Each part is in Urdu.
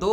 2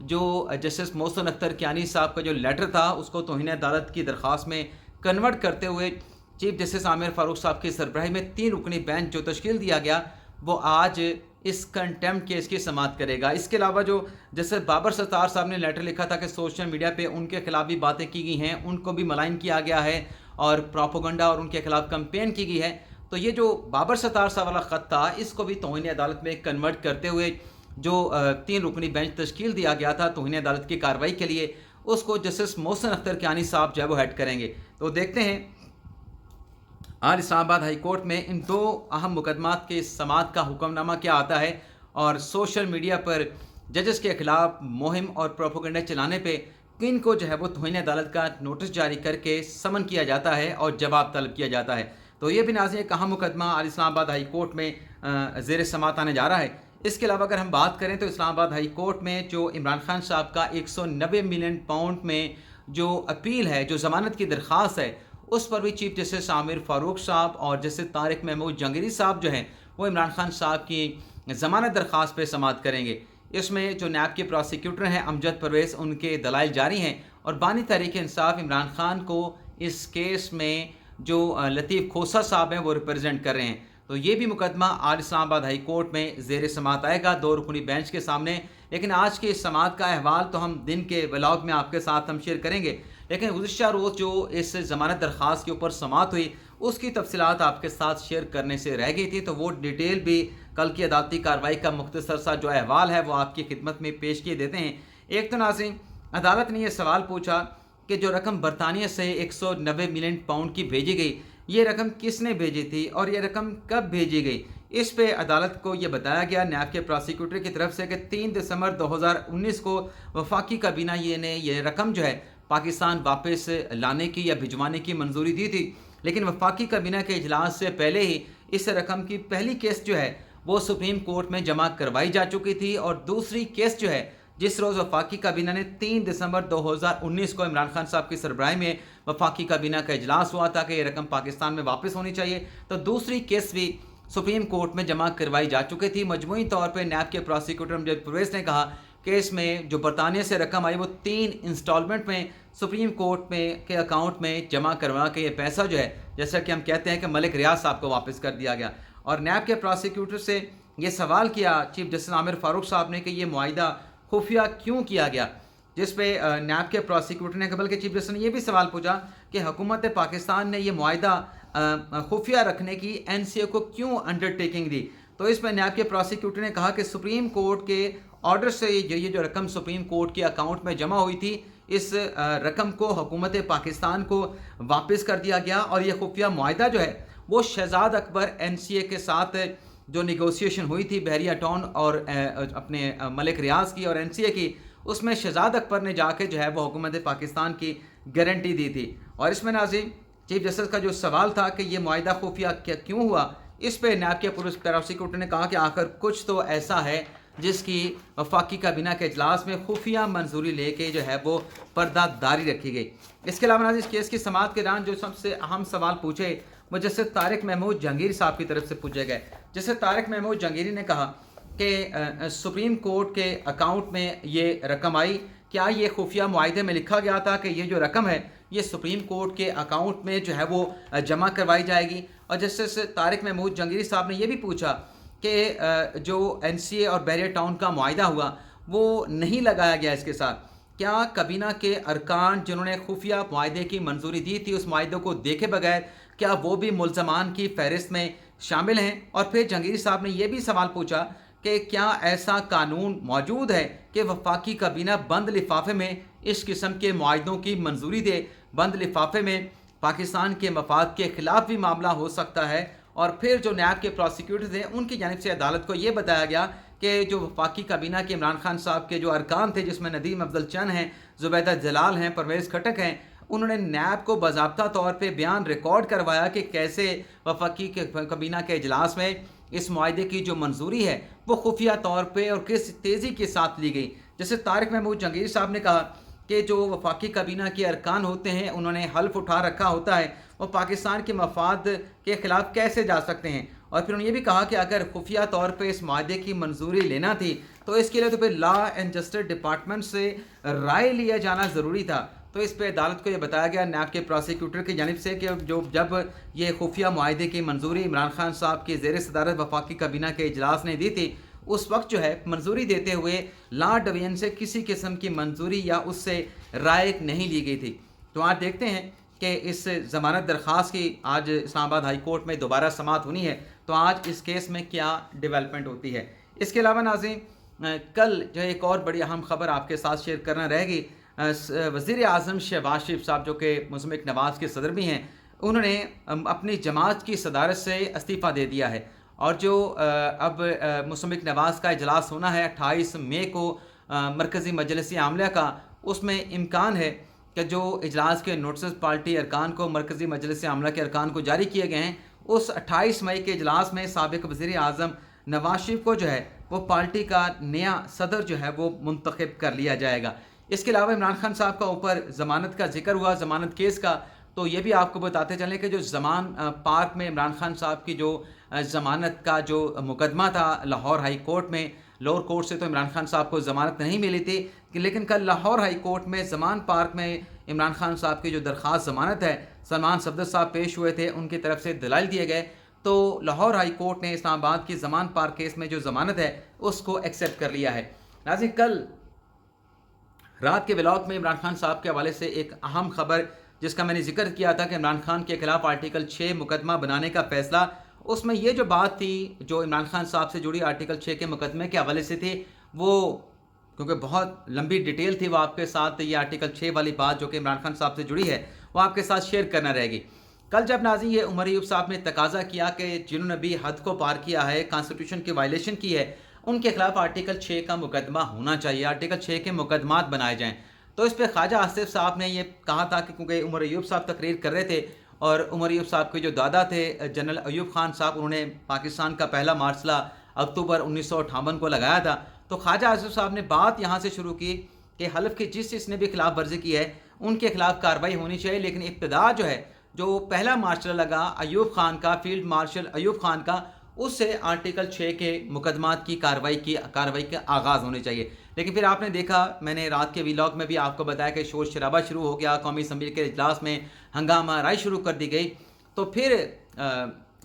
جو جسٹس محسن اختر کیانی صاحب کا جو لیٹر تھا اس کو توہین عدالت کی درخواست میں کنورٹ کرتے ہوئے چیف جسٹس عامر فاروق صاحب کی سربراہی میں 3 رکنی بینچ جو تشکیل دیا گیا وہ آج اس کنٹمپٹ کیس کی سماعت کرے گا۔ اس کے علاوہ جو جسٹس بابر ستار صاحب نے لیٹر لکھا تھا کہ سوشل میڈیا پہ ان کے خلاف بھی باتیں کی گئی ہیں، ان کو بھی ملائن کیا گیا ہے اور پروپیگنڈا اور ان کے خلاف کمپین کی گئی ہے، تو یہ جو بابر ستار صاحب والا خط تھا اس کو بھی توہین عدالت میں کنورٹ کرتے ہوئے جو 3 رکنی بینچ تشکیل دیا گیا تھا توہین عدالت کی کارروائی کے لیے، اس کو جسٹس محسن اختر کیانی صاحب جو ہے وہ ہیڈ کریں گے۔ تو دیکھتے ہیں آج اسلام آباد ہائی کورٹ میں ان 2 اہم مقدمات کے سماعت کا حکم نامہ کیا آتا ہے اور سوشل میڈیا پر ججز کے خلاف مہم اور پروپیگنڈا چلانے پہ کن کو جو ہے وہ توہین عدالت کا نوٹس جاری کر کے سمن کیا جاتا ہے اور جواب طلب کیا جاتا ہے۔ تو یہ بھی ناظرین ایک اہم مقدمہ آج اسلام آباد ہائی کورٹ میں زیر سماعت آنے جا رہا ہے۔ اس کے علاوہ اگر ہم بات کریں تو اسلام آباد ہائی کورٹ میں جو عمران خان صاحب کا 190 ملین پاؤنڈ میں جو اپیل ہے، جو ضمانت کی درخواست ہے، اس پر بھی چیف جسٹس عامر فاروق صاحب اور جسٹس طارق محمود جہانگیری صاحب جو ہیں وہ عمران خان صاحب کی ضمانت درخواست پہ سماعت کریں گے۔ اس میں جو نیب کے پروسیکیوٹر ہیں امجد پرویز، ان کے دلائل جاری ہیں اور بانی تحریک انصاف عمران خان کو اس کیس میں جو لطیف کھوسہ صاحب ہیں وہ ریپرزینٹ کر رہے ہیں۔ تو یہ بھی مقدمہ آج اسلام آباد ہائی کورٹ میں زیر سماعت آئے گا 2 رکنی بینچ کے سامنے۔ لیکن آج کی سماعت کا احوال تو ہم دن کے ولاگ میں آپ کے ساتھ ہم شیئر کریں گے، لیکن گزشتہ روز جو اس ضمانت درخواست کے اوپر سماعت ہوئی اس کی تفصیلات آپ کے ساتھ شیئر کرنے سے رہ گئی تھی، تو وہ ڈیٹیل بھی کل کی عدالتی کارروائی کا مختصر سا جو احوال ہے وہ آپ کی خدمت میں پیش کیے دیتے ہیں۔ ایک تو ناظرین عدالت نے یہ سوال پوچھا کہ جو رقم برطانیہ سے 190 ملین پاؤنڈ کی بھیجی گئی، یہ رقم کس نے بھیجی تھی اور یہ رقم کب بھیجی گئی؟ اس پہ عدالت کو یہ بتایا گیا نیب کے پروسیکیوٹر کی طرف سے کہ 3 دسمبر 2019 کو وفاقی کابینہ نے یہ رقم جو ہے پاکستان واپس لانے کی یا بھجوانے کی منظوری دی تھی، لیکن وفاقی کابینہ کے اجلاس سے پہلے ہی اس رقم کی پہلی کیس جو ہے وہ سپریم کورٹ میں جمع کروائی جا چکی تھی، اور دوسری کیس جو ہے جس روز وفاقی کابینہ نے 3 دسمبر 2019 کو عمران خان صاحب کی سربراہی میں وفاقی کابینہ کا اجلاس ہوا تھا کہ یہ رقم پاکستان میں واپس ہونی چاہیے، تو دوسری کیس بھی سپریم کورٹ میں جمع کروائی جا چکی تھی۔ مجموعی طور پہ نیب کے پروسیکیوٹر امجد پرویز نے کہا کہ اس میں جو برطانیہ سے رقم آئی وہ 3 انسٹالمنٹ میں سپریم کورٹ میں کے اکاؤنٹ میں جمع کروا کے یہ پیسہ جو ہے جیسا کہ ہم کہتے ہیں کہ ملک ریاض صاحب کو واپس کر دیا گیا۔ اور نیب کے پروسیکیوٹر سے یہ سوال کیا چیف جسٹس عامر فاروق صاحب نے کہ یہ معاہدہ خفیہ کیوں کیا گیا، جس پہ نیب کے پروسیکیوٹر نے بلکہ چیف جسٹس نے یہ بھی سوال پوچھا کہ حکومت پاکستان نے یہ معاہدہ خفیہ رکھنے کی این سی اے کو کیوں انڈرٹیکنگ دی۔ تو اس پہ نیب کے پروسیکیوٹر نے کہا کہ سپریم کورٹ کے آرڈر سے یہ جو رقم سپریم کورٹ کے اکاؤنٹ میں جمع ہوئی تھی، اس رقم کو حکومت پاکستان کو واپس کر دیا گیا، اور یہ خفیہ معاہدہ جو ہے وہ شہزاد اکبر این سی اے کے ساتھ جو نیگوسیشن ہوئی تھی بحریہ ٹاؤن اور اپنے ملک ریاض کی اور این سی اے کی، اس میں شہزاد اکبر نے جا کے جو ہے وہ حکومت پاکستان کی گارنٹی دی تھی۔ اور اس میں ناظرین چیف جسٹس کا جو سوال تھا کہ یہ معاہدہ خفیہ کیوں ہوا، اس پہ نیب کے پروسیکیوٹر نے کہا کہ آخر کچھ تو ایسا ہے جس کی وفاقی کابینہ کے اجلاس میں خفیہ منظوری لے کے جو ہے وہ پردہ داری رکھی گئی۔ اس کے علاوہ ناظرین اس کیس کی سماعت کے دوران جو سب سے اہم سوال پوچھے وہ جسٹس طارق محمود جہانگیری صاحب کی طرف سے پوچھے گئے۔ جسٹس طارق محمود جہانگیری نے کہا کہ سپریم کورٹ کے اکاؤنٹ میں یہ رقم آئی، کیا یہ خفیہ معاہدے میں لکھا گیا تھا کہ یہ جو رقم ہے یہ سپریم کورٹ کے اکاؤنٹ میں جو ہے وہ جمع کروائی جائے گی؟ اور جسٹس طارق محمود جہانگیری صاحب نے یہ بھی پوچھا کہ جو این سی اے اور بحریہ ٹاؤن کا معاہدہ ہوا وہ نہیں لگایا گیا اس کے ساتھ، کیا کابینہ کے ارکان جنہوں نے خفیہ معاہدے کی منظوری دی تھی اس معاہدے کو دیکھے بغیر کیا وہ بھی ملزمان کی فہرست میں شامل ہیں؟ اور پھر جہانگیری صاحب نے یہ بھی سوال پوچھا کہ کیا ایسا قانون موجود ہے کہ وفاقی کابینہ بند لفافے میں اس قسم کے معاہدوں کی منظوری دے؟ بند لفافے میں پاکستان کے مفاد کے خلاف بھی معاملہ ہو سکتا ہے۔ اور پھر جو نیب کے پروسیکیوٹر تھے ان کی جانب سے عدالت کو یہ بتایا گیا کہ جو وفاقی کابینہ کے عمران خان صاحب کے جو ارکان تھے جس میں ندیم افضل چند ہیں، زبیدہ جلال ہیں، پرویز خٹک ہیں، انہوں نے نیب کو باضابطہ طور پہ بیان ریکارڈ کروایا کہ کیسے وفاقی کابینہ کے اجلاس میں اس معاہدے کی جو منظوری ہے وہ خفیہ طور پہ اور کس تیزی کے ساتھ لی گئی۔ جیسے طارق محمود جہانگیری صاحب نے کہا کہ جو وفاقی کابینہ کے ارکان ہوتے ہیں انہوں نے حلف اٹھا رکھا ہوتا ہے، وہ پاکستان کے مفاد کے خلاف کیسے جا سکتے ہیں؟ اور پھر انہوں نے یہ بھی کہا کہ اگر خفیہ طور پہ اس معاہدے کی منظوری لینا تھی تو اس کے لیے تو پھر لا اینڈ جسٹس ڈپارٹمنٹ سے رائے لیا جانا ضروری تھا. تو اس پہ عدالت کو یہ بتایا گیا نیب کے پراسیکیوٹر کی جانب سے کہ جب یہ خفیہ معاہدے کی منظوری عمران خان صاحب کی زیر صدارت وفاقی کابینہ کے اجلاس نے دی تھی، اس وقت جو ہے منظوری دیتے ہوئے لا ڈویژن سے کسی قسم کی منظوری یا اس سے رائے نہیں لی گئی تھی. تو آج دیکھتے ہیں کہ اس ضمانت درخواست کی آج اسلام آباد ہائی کورٹ میں دوبارہ سماعت ہونی ہے، تو آج اس کیس میں کیا ڈیولپمنٹ ہوتی ہے. اس کے علاوہ ناظرین کل جو ایک اور بڑی اہم خبر آپ کے ساتھ شیئر کرنا رہے گی. وزیر اعظم شہباز شریف صاحب جو کہ مسلم نواز کے صدر بھی ہیں، انہوں نے اپنی جماعت کی صدارت سے استعفیٰ دے دیا ہے، اور جو اب مسلم نواز کا اجلاس ہونا ہے 28 مئی کو مرکزی مجلس عاملہ کا، اس میں امکان ہے کہ جو اجلاس کے نوٹسز پارٹی ارکان کو مرکزی مجلس عاملہ کے ارکان کو جاری کیے گئے ہیں، اس 28 مئی کے اجلاس میں سابق وزیر اعظم نواز شریف کو جو ہے وہ پارٹی کا نیا صدر جو ہے وہ منتخب کر لیا جائے گا. اس کے علاوہ عمران خان صاحب کا اوپر ضمانت کا ذکر ہوا، ضمانت کیس کا، تو یہ بھی آپ کو بتاتے چلیں کہ جو زمان پارک میں عمران خان صاحب کی جو ضمانت کا جو مقدمہ تھا لاہور ہائی کورٹ میں، لوور کورٹ سے تو عمران خان صاحب کو ضمانت نہیں ملی تھی، لیکن کل لاہور ہائی کورٹ میں زمان پارک میں عمران خان صاحب کی جو درخواست ضمانت ہے، سلمان صفدر صاحب پیش ہوئے تھے، ان کی طرف سے دلائل دیے گئے، تو لاہور ہائی کورٹ نے اسلام آباد کی زمان پارک کیس میں جو ضمانت ہے اس کو ایکسیپٹ کر لیا ہے. ناظرین کل رات کے ولاگ میں عمران خان صاحب کے حوالے سے ایک اہم خبر جس کا میں نے ذکر کیا تھا کہ عمران خان کے خلاف آرٹیکل 6 مقدمہ بنانے کا فیصلہ، اس میں یہ جو بات تھی جو عمران خان صاحب سے جڑی آرٹیکل 6 کے مقدمے کے حوالے سے تھی، وہ کیونکہ بہت لمبی ڈیٹیل تھی، وہ آپ کے ساتھ یہ آرٹیکل 6 والی بات جو کہ عمران خان صاحب سے جڑی ہے وہ آپ کے ساتھ شیئر کرنا رہے گی. کل جب ناظرین یہ عمر ایوب صاحب نے تقاضا کیا کہ جنہوں نے بھی حد کو پار کیا ہے، کانسٹیٹیوشن کی وائلیشن کی ہے، ان کے خلاف آرٹیکل 6 کا مقدمہ ہونا چاہیے، آرٹیکل 6 کے مقدمات بنائے جائیں، تو اس پہ خواجہ آصف صاحب نے یہ کہا تھا کہ کیونکہ عمر ایوب صاحب تقریر کر رہے تھے، اور عمر ایوب صاحب کے جو دادا تھے جنرل ایوب خان صاحب، انہوں نے پاکستان کا پہلا مارشلہ اکتوبر 1958 کو لگایا تھا، تو خواجہ آصف صاحب نے بات یہاں سے شروع کی کہ حلف کی جس نے بھی خلاف ورزی کی ہے ان کے خلاف کارروائی ہونی چاہیے، لیکن ابتدا جو ہے جو پہلا مارشلہ لگا ایوب خان کا، فیلڈ مارشل ایوب خان کا، اس سے آرٹیکل 6 کے مقدمات کی کارروائی کا آغاز ہونے چاہیے. لیکن پھر آپ نے دیکھا، میں نے رات کے ویلاگ میں بھی آپ کو بتایا کہ شور شرابہ شروع ہو گیا، قومی اسمبلی کے اجلاس میں ہنگامہ آرائی شروع کر دی گئی، تو پھر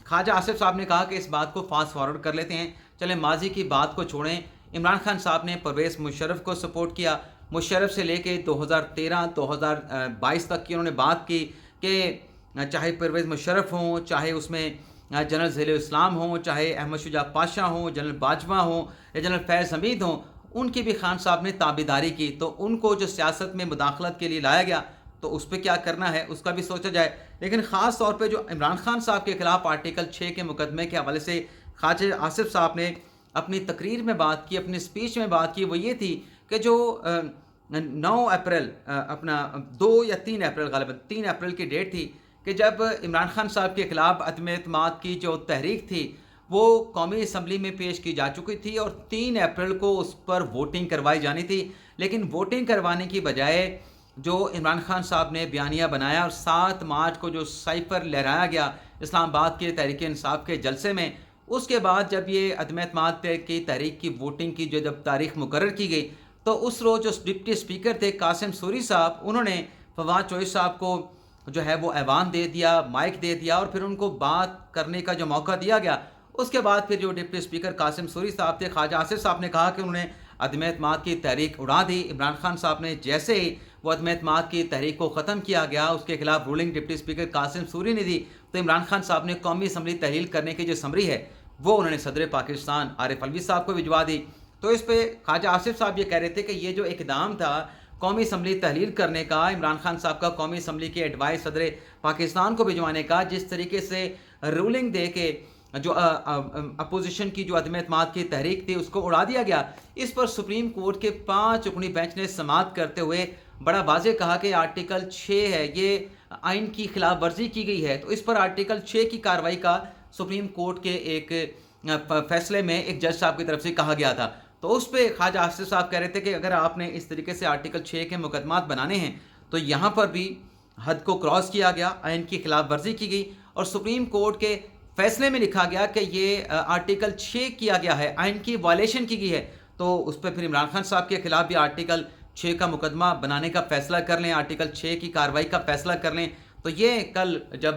خواجہ آصف صاحب نے کہا کہ اس بات کو فاسٹ فارورڈ کر لیتے ہیں، چلیں ماضی کی بات کو چھوڑیں. عمران خان صاحب نے پرویز مشرف کو سپورٹ کیا، مشرف سے لے کے 2013-2022 تک کی انہوں نے بات کی کہ چاہے پرویز مشرف ہوں، چاہے اس میں جنرل ذیل الاسلام ہوں، چاہے احمد شجاع پاشا ہوں، جنرل باجوہ ہوں یا جنرل فیض حمید ہوں، ان کی بھی خان صاحب نے تابعداری کی، تو ان کو جو سیاست میں مداخلت کے لیے لایا گیا تو اس پہ کیا کرنا ہے اس کا بھی سوچا جائے. لیکن خاص طور پہ جو عمران خان صاحب کے خلاف آرٹیکل 6 کے مقدمے کے حوالے سے خواجہ آصف صاحب نے اپنی تقریر میں بات کی، اپنی اسپیچ میں بات کی، وہ یہ تھی کہ جو 9 اپریل اپنا 2 یا 3 اپریل غالباً 3 اپریل کی ڈیٹ تھی کہ جب عمران خان صاحب کے خلاف عدم اعتماد کی جو تحریک تھی وہ قومی اسمبلی میں پیش کی جا چکی تھی، اور 3 اپریل کو اس پر ووٹنگ کروائی جانی تھی، لیکن ووٹنگ کروانے کی بجائے جو عمران خان صاحب نے بیانیہ بنایا اور 7 مارچ کو جو سائفر لہرایا گیا اسلام آباد کے تحریک انصاف کے جلسے میں، اس کے بعد جب یہ عدم اعتماد کی تحریک کی ووٹنگ کی جو جب تاریخ مقرر کی گئی، تو اس روز جو ڈپٹی اسپیکر تھے قاسم سوری صاحب، انہوں نے فواد چوہدری صاحب کو جو ہے وہ ایوان دے دیا، مائک دے دیا، اور پھر ان کو بات کرنے کا جو موقع دیا گیا، اس کے بعد پھر جو ڈپٹی اسپیکر قاسم سوری صاحب تھے، خواجہ آصف صاحب نے کہا کہ انہوں نے عدم اعتماد کی تحریک اڑا دی. عمران خان صاحب نے جیسے ہی وہ عدم اعتماد کی تحریک کو ختم کیا گیا، اس کے خلاف ruling deputy speaker Qasim Suri نے دی، تو عمران خان صاحب نے قومی اسمبلی تحلیل کرنے کی جو سمری ہے وہ انہوں نے صدر پاکستان عارف علوی صاحب کو بھجوا دی. تو اس پہ خواجہ آصف صاحب یہ کہہ رہے تھے کہ یہ جو اقدام تھا قومی اسمبلی تحلیل کرنے کا، عمران خان صاحب کا قومی اسمبلی کے ایڈوائس صدر پاکستان کو بھجوانے کا، جس طریقے سے رولنگ دے کے جو اپوزیشن کی جو عدم اعتماد کی تحریک تھی اس کو اڑا دیا گیا، اس پر سپریم کورٹ کے 5 رکنی بینچ نے سماعت کرتے ہوئے بڑا واضح کہا کہ آرٹیکل 6 ہے، یہ آئین کی خلاف ورزی کی گئی ہے. تو اس پر آرٹیکل 6 کی کارروائی کا سپریم کورٹ کے ایک فیصلے میں ایک جج صاحب کی طرف سے کہا گیا تھا. تو اس پہ خواجہ آصف صاحب کہہ رہے تھے کہ اگر آپ نے اس طریقے سے آرٹیکل 6 کے مقدمات بنانے ہیں تو یہاں پر بھی حد کو کراس کیا گیا، آئین کی خلاف ورزی کی گئی، اور سپریم کورٹ کے فیصلے میں لکھا گیا کہ یہ آرٹیکل 6 کیا گیا ہے، آئین کی وائلیشن کی گئی ہے، تو اس پہ پھر عمران خان صاحب کے خلاف بھی آرٹیکل 6 کا مقدمہ بنانے کا فیصلہ کر لیں، آرٹیکل 6 کی کارروائی کا فیصلہ کر لیں۔ تو یہ کل جب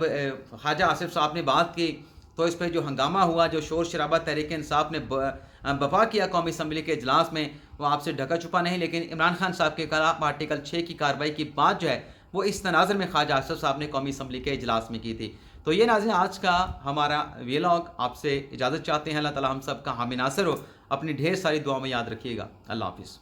خواجہ آصف صاحب نے بات کی تو اس پہ جو ہنگامہ ہوا، جو شور شرابہ تحریک انصاف نے بپا کیا قومی اسمبلی کے اجلاس میں، وہ آپ سے ڈھکا چھپا نہیں، لیکن عمران خان صاحب کے خلاف آرٹیکل 6 کی کارروائی کی بات جو ہے وہ اس تناظر میں خواجہ آصف صاحب نے قومی اسمبلی کے اجلاس میں کی تھی۔ تو یہ ناظرین آج کا ہمارا ویلاگ، آپ سے اجازت چاہتے ہیں۔ اللہ تعالی ہم سب کا حامی ناصر ہو، اپنی ڈھیر ساری دعاؤں میں یاد رکھیے گا۔ اللہ حافظ۔